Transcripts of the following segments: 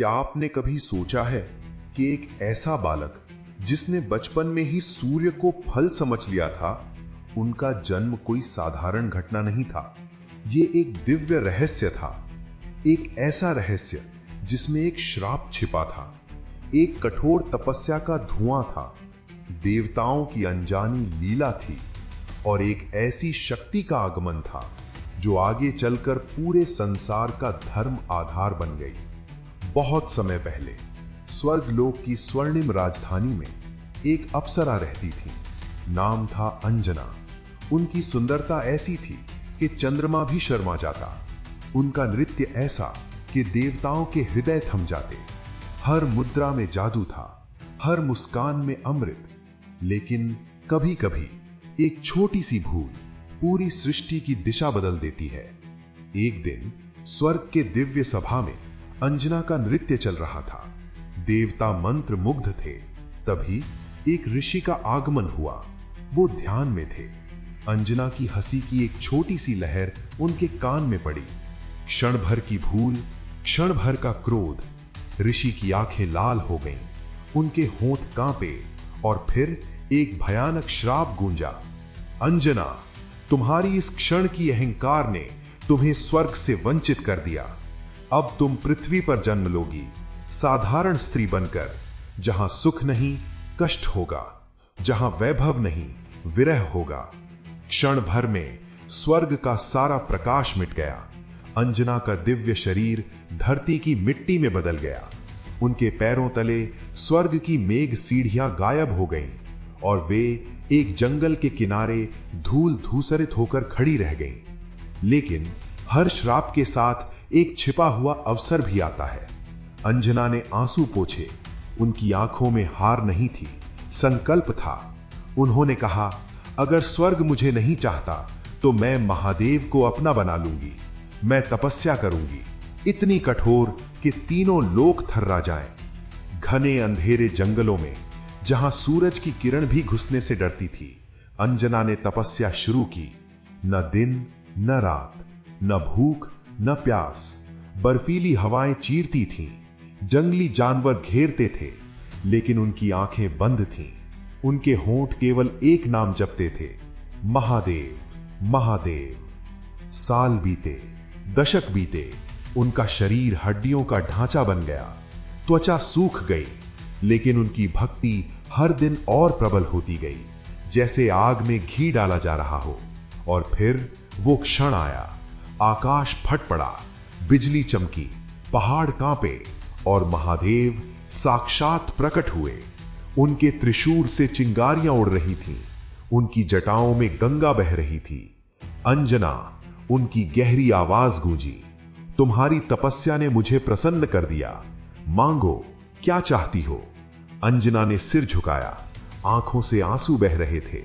क्या आपने कभी सोचा है कि एक ऐसा बालक जिसने बचपन में ही सूर्य को फल समझ लिया था, उनका जन्म कोई साधारण घटना नहीं था। ये एक दिव्य रहस्य था। एक ऐसा रहस्य जिसमें एक श्राप छिपा था, एक कठोर तपस्या का धुआं था, देवताओं की अनजानी लीला थी और एक ऐसी शक्ति का आगमन था जो आगे चलकर पूरे संसार का धर्म आधार बन गई। बहुत समय पहले स्वर्गलोक की स्वर्णिम राजधानी में एक अप्सरा रहती थी। नाम था अंजना। उनकी सुंदरता ऐसी थी कि चंद्रमा भी शर्मा जाता। उनका नृत्य ऐसा कि देवताओं के हृदय थम जाते। हर मुद्रा में जादू था, हर मुस्कान में अमृत। लेकिन कभी कभी एक छोटी सी भूल पूरी सृष्टि की दिशा बदल देती है। एक दिन स्वर्ग के दिव्य सभा में अंजना का नृत्य चल रहा था। देवता मंत्र मुग्ध थे। तभी एक ऋषि का आगमन हुआ। वो ध्यान में थे। अंजना की हंसी की एक छोटी सी लहर उनके कान में पड़ी। क्षण भर की भूल, क्षण भर का क्रोध। ऋषि की आंखें लाल हो गईं, उनके होंठ कांपे और फिर एक भयानक श्राप गूंजा। अंजना, तुम्हारी इस क्षण की अहंकार ने तुम्हें स्वर्ग से वंचित कर दिया। अब तुम पृथ्वी पर जन्म लोगी, साधारण स्त्री बनकर, जहां सुख नहीं कष्ट होगा, जहां वैभव नहीं विरह होगा। क्षण भर में स्वर्ग का सारा प्रकाश मिट गया। अंजना का दिव्य शरीर धरती की मिट्टी में बदल गया। उनके पैरों तले स्वर्ग की मेघ सीढ़ियां गायब हो गईं और वे एक जंगल के किनारे धूल धूसरित होकर खड़ी रह गईं। लेकिन हर श्राप के साथ एक छिपा हुआ अवसर भी आता है। अंजना ने आंसू पोंछे। उनकी आंखों में हार नहीं थी, संकल्प था। उन्होंने कहा, अगर स्वर्ग मुझे नहीं चाहता तो मैं महादेव को अपना बना लूंगी। मैं तपस्या करूंगी, इतनी कठोर कि तीनों लोक थर्रा जाएं। घने अंधेरे जंगलों में, जहां सूरज की किरण भी घुसने से डरती थी, अंजना ने तपस्या शुरू की। न दिन न रात, न भूख न प्यास। बर्फीली हवाएं चीरती थीं, जंगली जानवर घेरते थे, लेकिन उनकी आंखें बंद थीं। उनके होंठ केवल एक नाम जपते थे, महादेव महादेव। साल बीते, दशक बीते। उनका शरीर हड्डियों का ढांचा बन गया, त्वचा सूख गई, लेकिन उनकी भक्ति हर दिन और प्रबल होती गई, जैसे आग में घी डाला जा रहा हो। और फिर वो क्षण आया। आकाश फट पड़ा, बिजली चमकी, पहाड़ कांपे और महादेव साक्षात प्रकट हुए। उनके त्रिशूल से चिंगारियां उड़ रही थीं, उनकी जटाओं में गंगा बह रही थी। अंजना, उनकी गहरी आवाज गूंजी, तुम्हारी तपस्या ने मुझे प्रसन्न कर दिया। मांगो, क्या चाहती हो? अंजना ने सिर झुकाया, आंखों से आंसू बह रहे थे।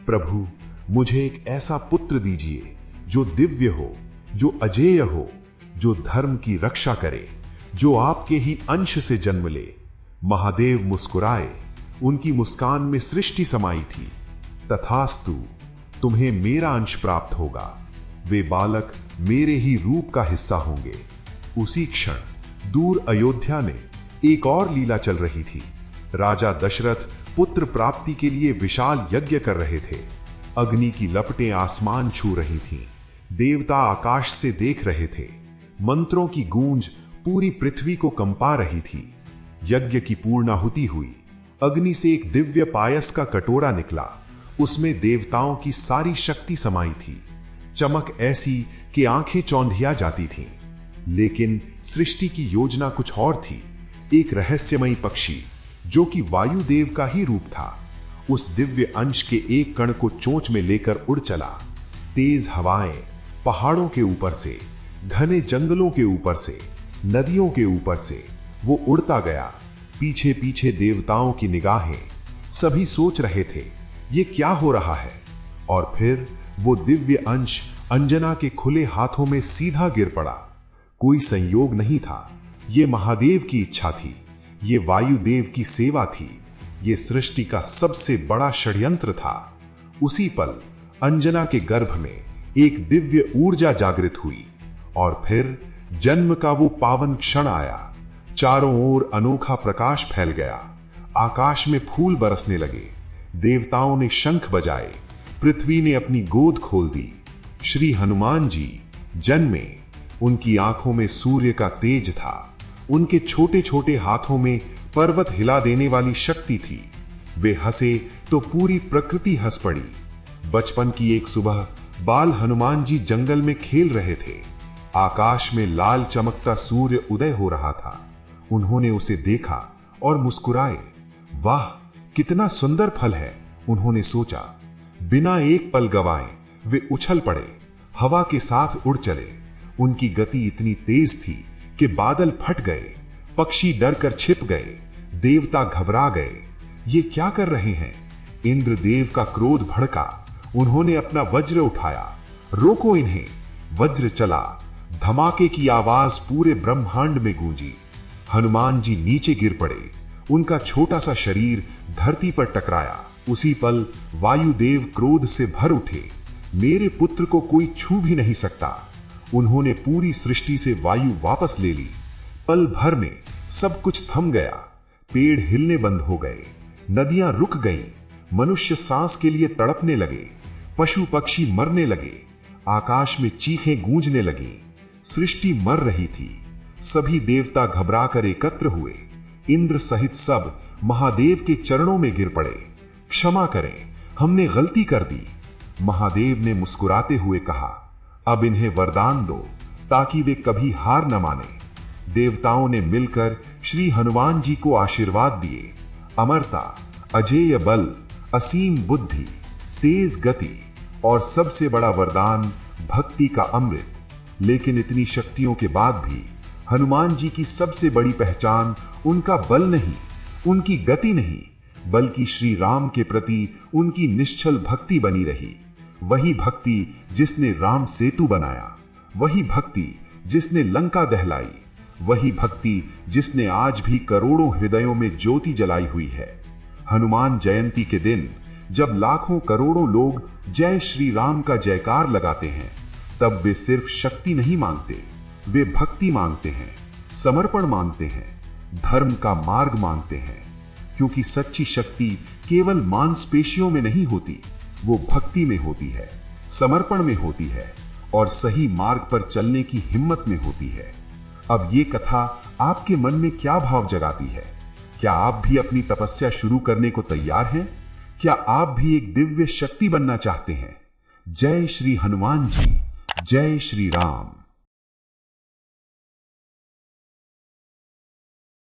प्रभु, मुझे एक ऐसा पुत्र दीजिए जो दिव्य हो, जो अजेय हो, जो धर्म की रक्षा करे, जो आपके ही अंश से जन्म ले। महादेव मुस्कुराए। उनकी मुस्कान में सृष्टि समाई थी। तथास्तु, तुम्हें मेरा अंश प्राप्त होगा। वे बालक मेरे ही रूप का हिस्सा होंगे। उसी क्षण दूर अयोध्या में एक और लीला चल रही थी। राजा दशरथ पुत्र प्राप्ति के लिए विशाल यज्ञ कर रहे थे। अग्नि की लपटें आसमान छू रही थीं। देवता आकाश से देख रहे थे। मंत्रों की गूंज पूरी पृथ्वी को कंपा रही थी। यज्ञ की पूर्णाहुति हुई। अग्नि से एक दिव्य पायस का कटोरा निकला। उसमें देवताओं की सारी शक्ति समाई थी। चमक ऐसी कि आंखें चौंधिया जाती थीं। लेकिन सृष्टि की योजना कुछ और थी। एक रहस्यमयी पक्षी, जो कि वायुदेव का ही रूप था, उस दिव्य अंश के एक कण को चोंच में लेकर उड़ चला। तेज हवाएं, पहाड़ों के ऊपर से, घने जंगलों के ऊपर से, नदियों के ऊपर से वो उड़ता गया। पीछे पीछे देवताओं की निगाहें। सभी सोच रहे थे, ये क्या हो रहा है? और फिर वो दिव्य अंश अंजना के खुले हाथों में सीधा गिर पड़ा। कोई संयोग नहीं था, ये महादेव की इच्छा थी, ये वायुदेव की सेवा थी, ये सृष्टि का सबसे बड़ा षड्यंत्र था। उसी पल अंजना के गर्भ में एक दिव्य ऊर्जा जागृत हुई और फिर जन्म का वो पावन क्षण आया। चारों ओर अनोखा प्रकाश फैल गया। आकाश में फूल बरसने लगे। देवताओं ने शंख बजाए। पृथ्वी ने अपनी गोद खोल दी। श्री हनुमान जी जन्मे। उनकी आंखों में सूर्य का तेज था। उनके छोटे छोटे हाथों में पर्वत हिला देने वाली शक्ति थी। वे हंसे तो पूरी प्रकृति हंस पड़ी। बचपन की एक सुबह बाल हनुमान जी जंगल में खेल रहे थे। आकाश में लाल चमकता सूर्य उदय हो रहा था। उन्होंने उसे देखा और मुस्कुराए। वाह, कितना सुंदर फल है, उन्होंने सोचा। बिना एक पल गवाए वे उछल पड़े, हवा के साथ उड़ चले। उनकी गति इतनी तेज थी कि बादल फट गए, पक्षी डर कर छिप गए, देवता घबरा गए। ये क्या कर रहे हैं? इंद्रदेव का क्रोध भड़का। उन्होंने अपना वज्र उठाया। रोको इन्हें! वज्र चला। धमाके की आवाज पूरे ब्रह्मांड में गूंजी। हनुमान जी नीचे गिर पड़े। उनका छोटा सा शरीर धरती पर टकराया। उसी पल वायुदेव क्रोध से भर उठे। मेरे पुत्र को कोई छू भी नहीं सकता। उन्होंने पूरी सृष्टि से वायु वापस ले ली। पल भर में सब कुछ थम गया। पेड़ हिलने बंद हो गए, नदियां रुक गईं, मनुष्य सांस के लिए तड़पने लगे, पशु पक्षी मरने लगे, आकाश में चीखें गूंजने लगी। सृष्टि मर रही थी। सभी देवता घबराकर एकत्र हुए। इंद्र सहित सब महादेव के चरणों में गिर पड़े। क्षमा करें, हमने गलती कर दी। महादेव ने मुस्कुराते हुए कहा, अब इन्हें वरदान दो ताकि वे कभी हार न माने। देवताओं ने मिलकर श्री हनुमान जी को आशीर्वाद दिए। अमरता, अजेय बल, असीम बुद्धि, तेज गति और सबसे बड़ा वरदान भक्ति का अमृत। लेकिन इतनी शक्तियों के बाद भी हनुमान जी की सबसे बड़ी पहचान उनका बल नहीं, उनकी गति नहीं, बल्कि श्री राम के प्रति उनकी निश्चल भक्ति बनी रही। वही भक्ति जिसने राम सेतु बनाया, वही भक्ति जिसने लंका दहलाई, वही भक्ति जिसने आज भी करोड़ों हृदयों में ज्योति जलाई हुई है। हनुमान जयंती के दिन जब लाखों करोड़ों लोग जय श्री राम का जयकार लगाते हैं, तब वे सिर्फ शक्ति नहीं मांगते, वे भक्ति मांगते हैं, समर्पण मांगते हैं, धर्म का मार्ग मांगते हैं। क्योंकि सच्ची शक्ति केवल मांसपेशियों में नहीं होती, वो भक्ति में होती है, समर्पण में होती है और सही मार्ग पर चलने की हिम्मत में होती है। अब ये कथा आपके मन में क्या भाव जगाती है? क्या आप भी अपनी तपस्या शुरू करने को तैयार हैं? क्या आप भी एक दिव्य शक्ति बनना चाहते हैं? जय श्री हनुमान जी, जय श्री राम।